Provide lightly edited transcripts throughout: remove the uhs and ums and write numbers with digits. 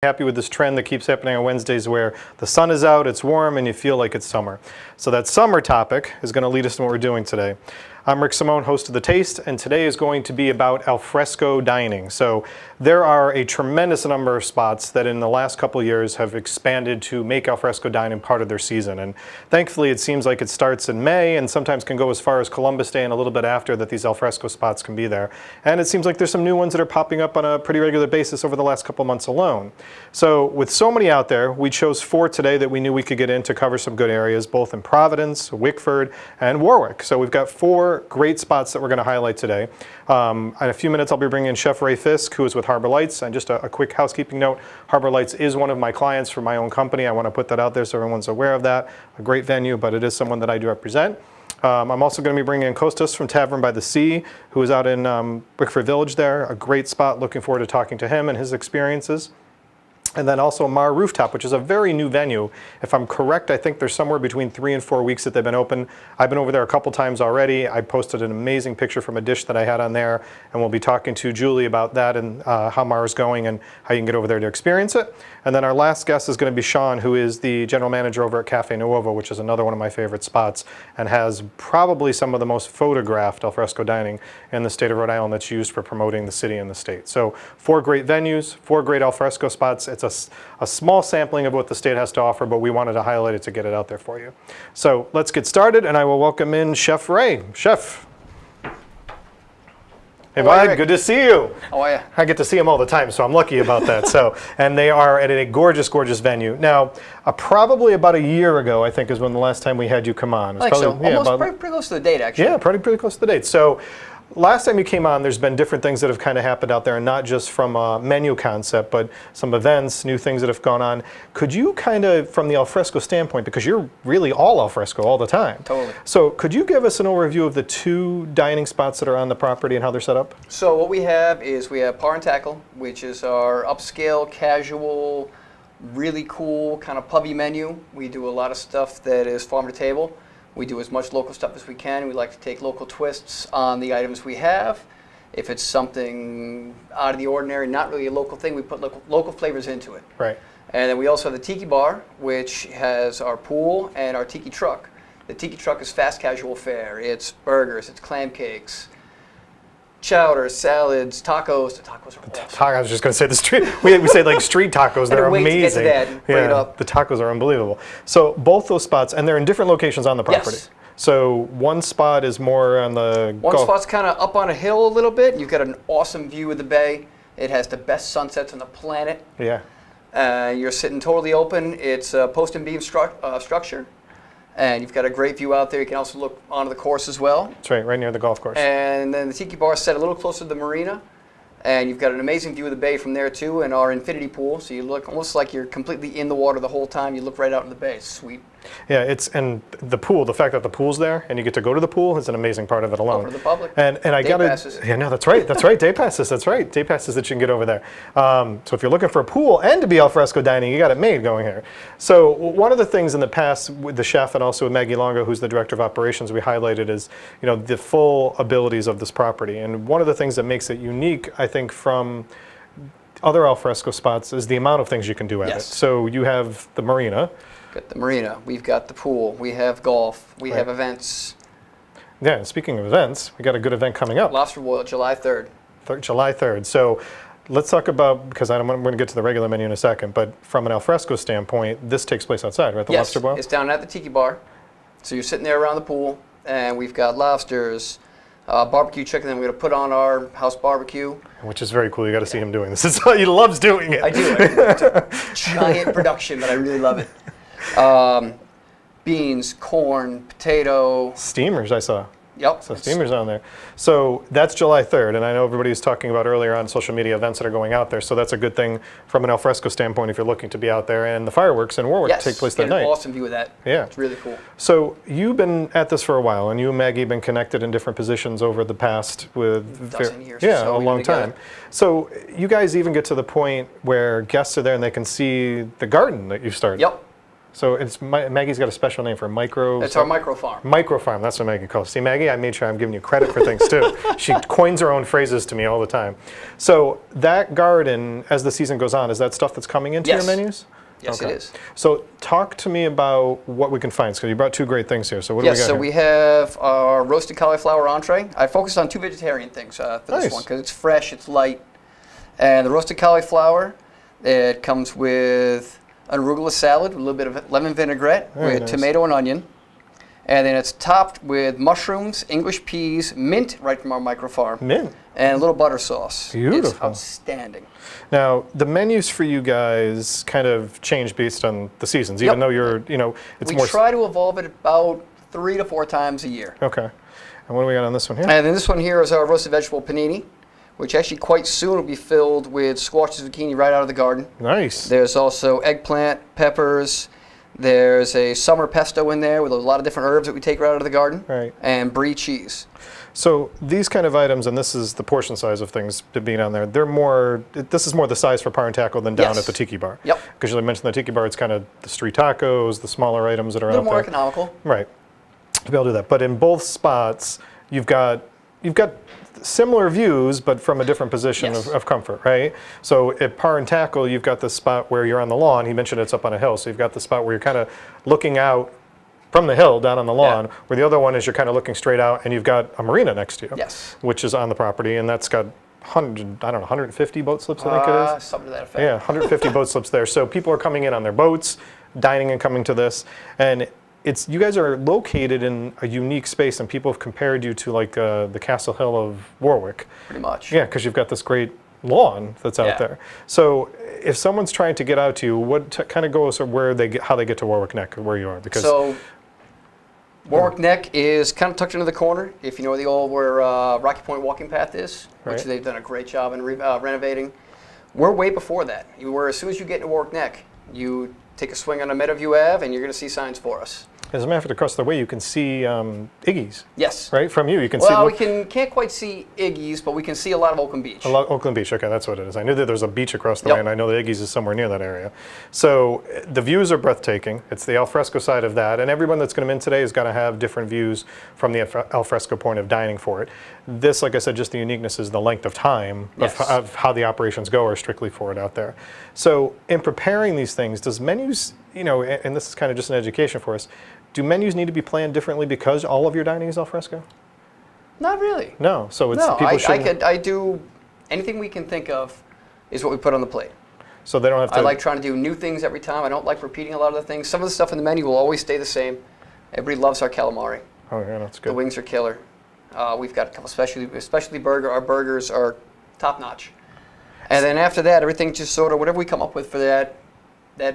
Happy with this trend that keeps happening on Wednesdays where the sun is out, it's warm, and you feel like it's summer. So that summer topic is going to lead us to what we're doing today. I'm Rick Simone, host of The Taste, and today is going to be about Alfresco Dining. So there are a tremendous number of spots that in the last couple of years have expanded to make Alfresco Dining part of their season. And thankfully it seems like it starts in May and sometimes can go as far as Columbus Day and a little bit after that these Alfresco spots can be there. And it seems like there's some new ones that are popping up on a pretty regular basis over the last couple months alone. So with so many out there, we chose 4 today that we knew we could get in to cover some good areas, both in Providence, Wickford, and Warwick. So we've got 4 great spots that we're going to highlight today. In a few minutes, I'll be bringing in Chef Ray Fiske, who is with Harbor Lights. And just a quick housekeeping note, Harbor Lights is one of my clients for my own company. I want to put that out there so everyone's aware of that. A great venue, but it is someone that I do represent. I'm also going to be bringing in Kostas from Tavern by the Sea, who is out in Wickford Village there. A great spot. Looking forward to talking to him and his experiences. And then also Mar Rooftop, which is a very new venue. If I'm correct, I think there's somewhere between 3 and 4 weeks that they've been open. I've been over there a couple times already. I posted an amazing picture from a dish that I had on there, and we'll be talking to Julie about that and how Mar is going and how you can get over there to experience it. And then our last guest is going to be Sean, who is the general manager over at Cafe Nuovo, which is another one of my favorite spots and has probably some of the most photographed alfresco dining in the state of Rhode Island that's used for promoting the city and the state. So 4 great venues, 4 great alfresco spots. It's a small sampling of what the state has to offer, but we wanted to highlight it to get it out there for you. So let's get started, and I will welcome in Chef Ray. Chef. Hey, bud, good to see you. How are you? I get to see them all the time, so I'm lucky about that. And they are at a gorgeous, gorgeous venue. Now, probably about a year ago, I think, is when the last time we had you come on. It was I think probably, so. yeah, Almost pretty close to the date, actually. Yeah, pretty close to the date. So last time you came on, there's been different things that have kind of happened out there, and not just from a menu concept, but some events, new things that have gone on. Could you kind of, from the alfresco standpoint, because you're really all alfresco all the time. Totally. So could you give us an overview of the 2 dining spots that are on the property and how they're set up? So what we have is we have Par and Tackle, which is our upscale, casual, really cool kind of pubby menu. We do a lot of stuff that is farm to table. We do as much local stuff as we can. We like to take local twists on the items we have. If it's something out of the ordinary, not really a local thing, we put local flavors into it. Right. And then we also have the Tiki Bar, which has our pool and our Tiki Truck. The Tiki Truck is fast casual fare. It's burgers, it's clam cakes, chowder, salads, tacos. The tacos are awesome. I was just going to say the street. We say like street tacos. They're amazing. To get to that, bring it up. The tacos are unbelievable. So both those spots, and they're in different locations on the property. Yes. So one spot is more on the One spot's kind of up on a hill a little bit. You've got an awesome view of the bay. It has the best sunsets on the planet. Yeah. You're sitting totally open. It's a post and beam structure. And you've got a great view out there. You can also look onto the course as well. That's right near the golf course. And then the Tiki Bar is set a little closer to the marina. And you've got an amazing view of the bay from there too, and our infinity pool. So you look almost like you're completely in the water the whole time. You look right out in the bay. It's sweet. Yeah, and the pool, the fact that the pool's there and you get to go to the pool is an amazing part of it alone. Open to the public. And I got passes. Yeah, no, that's right. Day passes. That's right. Day passes that you can get over there. So if you're looking for a pool and to be alfresco dining, you got it made going here. So one of the things in the past with the chef and also with Maggie Longo, who's the director of operations, we highlighted is the full abilities of this property. And one of the things that makes it unique, I think, from other alfresco spots is the amount of things you can do at it. So you have the marina. Got the marina, we've got the pool, we have golf, we have events. Yeah, speaking of events, we got a good event coming up. Lobster Boil, July 3rd. July 3rd. So let's talk about, because I'm going to get to the regular menu in a second, but from an alfresco standpoint, this takes place outside, right? The Lobster Boil? It's down at the Tiki Bar. So you're sitting there around the pool, and we've got lobsters, barbecue chicken, then we're going to put on our house barbecue. Which is very cool. You got to see him doing this. He loves doing it. I do. It's a giant production, but I really love it. Beans, corn, potato. Steamers, I saw. Yep. So steamers on there. So that's July 3rd, and I know everybody was talking about earlier on social media events that are going out there, so that's a good thing from an alfresco standpoint if you're looking to be out there. And the fireworks in Warwick take place that night. Yes, an awesome view of that. Yeah. It's really cool. So you've been at this for a while, and you and Maggie have been connected in different positions over the past with... dozen years. Yeah, so a long time. So you guys even get to the point where guests are there and they can see the garden that you started. Yep. So it's Maggie's got a special name for micro. It's our micro farm. Micro farm. That's what Maggie calls it. See, Maggie, I made sure I'm giving you credit for things too. She coins her own phrases to me all the time. So that garden, as the season goes on, is that stuff that's coming into your menus? Yes, it is. So talk to me about what we can find, because you brought two great things here. So what do we got Yes, so here? we have our roasted cauliflower entree. I focused on 2 vegetarian things for this one because it's fresh, it's light. And the roasted cauliflower, it comes with an arugula salad with a little bit of lemon vinaigrette with tomato and onion. And then it's topped with mushrooms, English peas, mint right from our micro farm. Mint. And a little butter sauce. Beautiful. It's outstanding. Now, the menus for you guys kind of change based on the seasons, even though you're, it's more... We try to evolve it about 3 to 4 times a year. Okay. And what do we got on this one here? And then this one here is our roasted vegetable panini, which actually quite soon will be filled with squash and zucchini right out of the garden. Nice. There's also eggplant, peppers. There's a summer pesto in there with a lot of different herbs that we take right out of the garden. Right. And brie cheese. So these kind of items, and this is the portion size of things being on there, this is more the size for Par and Tackle than down at the Tiki Bar. Yep. Because you mentioned the Tiki Bar, it's kind of the street tacos, the smaller items that are out there. A little more economical. Right. To be able to do that. But in both spots, you've got similar views, but from a different position of comfort, right? So at Par and Tackle, you've got the spot where you're on the lawn. He mentioned it's up on a hill. So you've got the spot where you're kind of looking out from the hill down on the lawn, where the other one is you're kind of looking straight out, and you've got a marina next to you, which is on the property, and that's got 150 boat slips, I think it is. Something to that effect. Yeah, 150 boat slips there. So people are coming in on their boats, dining and coming to this, and you guys are located in a unique space, and people have compared you to like the Castle Hill of Warwick. Pretty much. Yeah, because you've got this great lawn that's out there. So if someone's trying to get out to you, what kind of goes or how they get to Warwick Neck, where you are? Because Warwick Neck is kind of tucked into the corner. If you know where Rocky Point walking path is, which they've done a great job in renovating. We're way before that. As soon as you get into Warwick Neck, you take a swing on Meadowview Ave, and you're going to see signs for us. As a matter of fact, across the way, you can see Iggy's. Yes. Right, from you. You can see. Well, we can't quite see Iggy's, but we can see a lot of Oakland Beach. Oakland Beach, okay, that's what it is. I knew that there's a beach across the way, and I know that Iggy's is somewhere near that area. So the views are breathtaking. It's the alfresco side of that, and everyone that's going to come in today is going to have different views from the alfresco point of dining for it. This, like I said, just the uniqueness is the length of time of how the operations go are strictly for it out there. So in preparing these things, does menus, and this is kind of just an education for us, do menus need to be planned differently because all of your dining is al fresco? Not really. No. So it's I do anything we can think of is what we put on the plate. So they don't have to. I like trying to do new things every time. I don't like repeating a lot of the things. Some of the stuff in the menu will always stay the same. Everybody loves our calamari. Oh yeah, that's good. The wings are killer. We've got a couple specialty burger. Our burgers are top notch. And then after that, everything just sort of whatever we come up with for that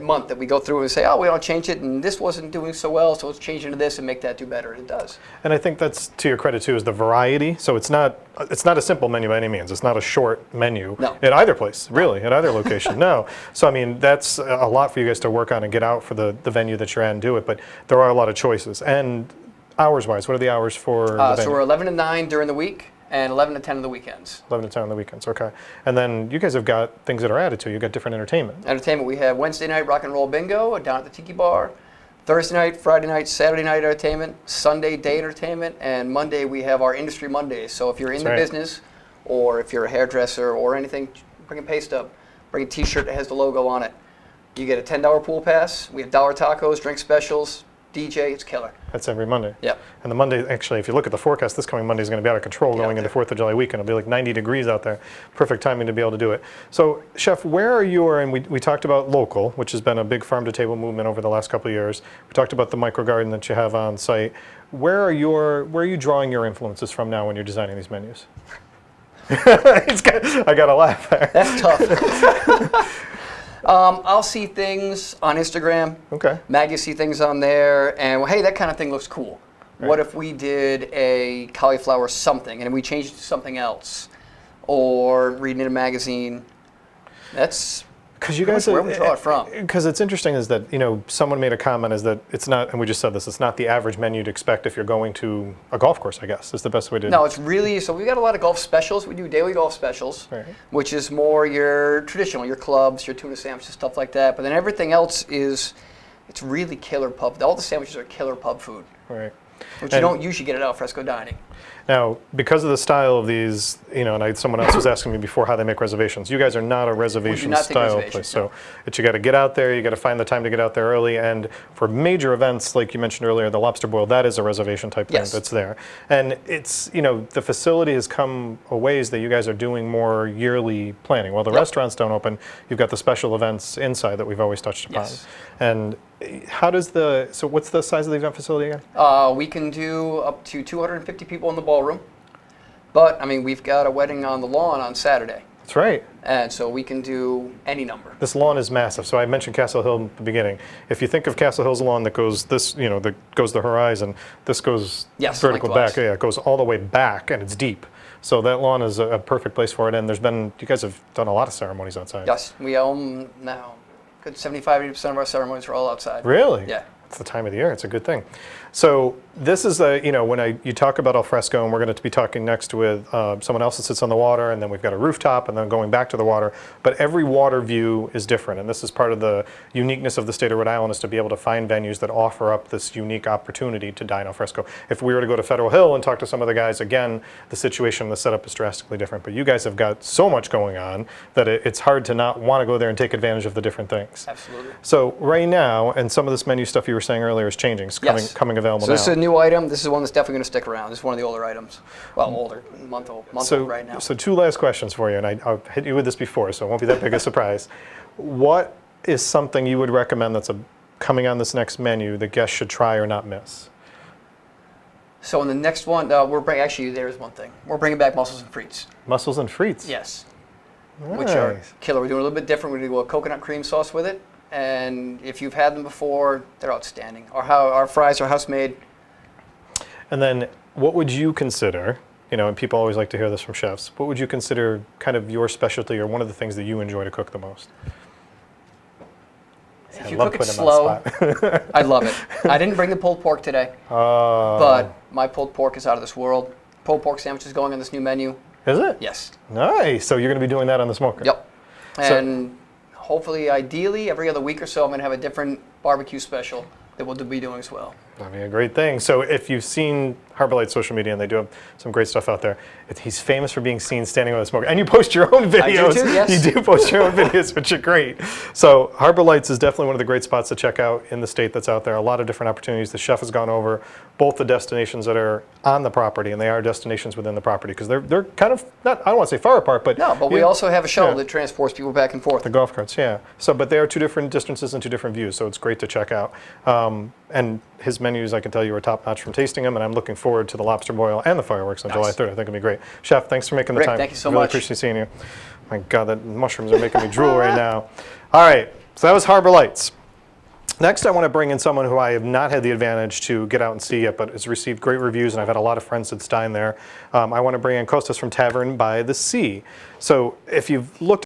month that we go through and say, we don't change it, and this wasn't doing so well, so let's change into this and make that do better, and it does. And I think that's to your credit too, is the variety. So it's not a simple menu by any means. It's not a short menu at either place, really, at either location. No. So I mean, that's a lot for you guys to work on and get out for the venue that you're at and do it. But there are a lot of choices. And hours-wise, what are the hours for the venue? So we're 11 to 9 during the week, and 11 to 10 on the weekends. 11 to 10 on the weekends, okay. And then you guys have got things that are added to. You've got different entertainment. We have Wednesday night rock and roll bingo down at the Tiki Bar. Thursday night, Friday night, Saturday night entertainment, Sunday day entertainment, and Monday we have our Industry Mondays. So if you're in the business, or if you're a hairdresser or anything, bring a pay stub, bring a t-shirt that has the logo on it. You get a $10 pool pass. We have $1 tacos, drink specials, DJ, it's killer. That's every Monday. Yep. And the Monday, actually, if you look at the forecast, this coming Monday is going to be out of control going into 4th of July weekend. It'll be like 90 degrees out there. Perfect timing to be able to do it. So, Chef, where are your, and we talked about local, which has been a big farm-to-table movement over the last couple of years. We talked about the micro garden that you have on site. Where are you drawing your influences from now when you're designing these menus? I got to laugh there. That's tough. I'll see things on Instagram. Okay. Maggie see things on there, and hey, that kind of thing looks cool. Right. What if we did a cauliflower something, and we changed it to something else, or reading in a magazine? That's because you guys where we draw it from. Because it's interesting is that someone made a comment is that it's not, and we just said this, it's not the average menu you'd expect if you're going to a golf course. I guess is the best way to. No, it's really so. We got a lot of golf specials. We do daily golf specials, which is more your traditional, your clubs, your tuna sandwiches, stuff like that. But then everything else is It's really killer pub. All the sandwiches are killer pub food, Right. which you And- don't usually get at Alfresco Dining. Now, because of the style of these, and someone else was asking me before how they make reservations. You guys are not a reservation not take style reservations, place, no. so you got to get out there. You got to find the time to get out there early. And for major events, like you mentioned earlier, the Lobster Boil, that is a reservation type thing Yes. that's there. And it's the facility has come a ways that you guys are doing more yearly planning. While the Yep. restaurants don't open, you've got the special events inside that we've always touched upon. Yes. And so what's the size of the event facility again? We can do up to 250 people in the ballroom. But, I mean, we've got a wedding on the lawn on Saturday. That's right. And so we can do any number. This lawn is massive. So I mentioned Castle Hill in the beginning. If you think of Castle Hill's lawn that goes that goes the horizon, this goes Yes, vertical lengthwise. back. Yeah, it goes all the way back and it's deep. So that lawn is a perfect place for it. And you guys have done a lot of ceremonies outside. Yes, we own now. Good 75-80% of our ceremonies are all outside. Really? Yeah. It's the time of the year. It's a good thing. So this is when you talk about Alfresco, and we're going to be talking next with someone else that sits on the water, and then we've got a rooftop, and then going back to the water. But every water view is different, and this is part of the uniqueness of the state of Rhode Island is to be able to find venues that offer up this unique opportunity to dine Alfresco. If we were to go to Federal Hill and talk to some of the guys, again, the situation, the setup is drastically different. But you guys have got so much going on that it's hard to not want to go there and take advantage of the different things. Absolutely. So right now, and some of this menu stuff you were saying earlier is changing. It's Yes. coming available So now. this is a new item. This is one that's definitely going to stick around. This is one of the older items. Well, older, month old right now. So two last questions for you, and I've hit you with this before, so it won't be that big a surprise. What is something you would recommend that's coming on this next menu that guests should try or not miss? So in the next one, actually, there's one thing. We're bringing back mussels and frites. Mussels and frites. Yes. Nice. Which are killer. We're doing a little bit different. We're going to do a coconut cream sauce with it. And if you've had them before, they're outstanding. Our fries are house made. And then what would you consider, and people always like to hear this from chefs, what would you consider kind of your specialty or one of the things that you enjoy to cook the most? If I you love cook it putting them on the slow, spot. I love it. I didn't bring the pulled pork today, but my pulled pork is out of this world. Pulled pork sandwich is going on this new menu. Is it? Yes. Nice. So you're going to be doing that on the smoker? Yep. So- And hopefully, ideally, every other week or so, I'm going to have a different barbecue special that we'll be doing as well. That'd be a great thing. So if you've seen Harbor Light's social media, and they do have some great stuff out there, he's famous for being seen standing on the smoker. And you post your own videos. I do too, yes. You do post your own videos, which are great. So Harbor Lights is definitely one of the great spots to check out in the state that's out there. A lot of different opportunities. The chef has gone over both the destinations that are on the property, and they are destinations within the property, because they're kind of, I don't want to say far apart, but... No, but we also have a shuttle yeah. that transports people back and forth. The golf carts, yeah. So, but they are two different distances and two different views, so it's great to check out. And his menus, I can tell you, are top-notch from tasting them, and I'm looking forward to the lobster boil and the fireworks on July 3rd. I think it'll be great. Chef, thanks for making the Rick, time. thank you so really much. appreciate seeing you. My God, the mushrooms are making me drool right now. All right, so that was Harbor Lights. Next, I want to bring in someone who I have not had the advantage to get out and see yet, but has received great reviews, and I've had a lot of friends that dine there. I want to bring in Costas from Tavern by the Sea. So if you've looked